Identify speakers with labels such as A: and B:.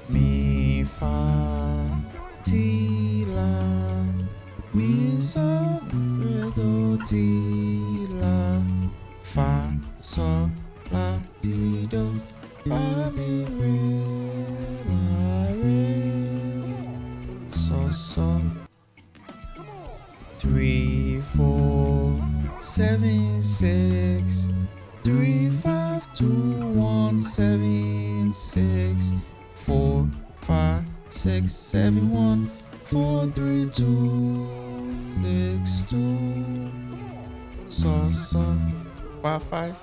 A: Mi fa ti la mi so re do ti la fa so la ti do fa mi re la re so so 3 4 7 6 3 5 2 1 7 6 4 5 6 7 1 4 3 2 6 2 so so 5 5.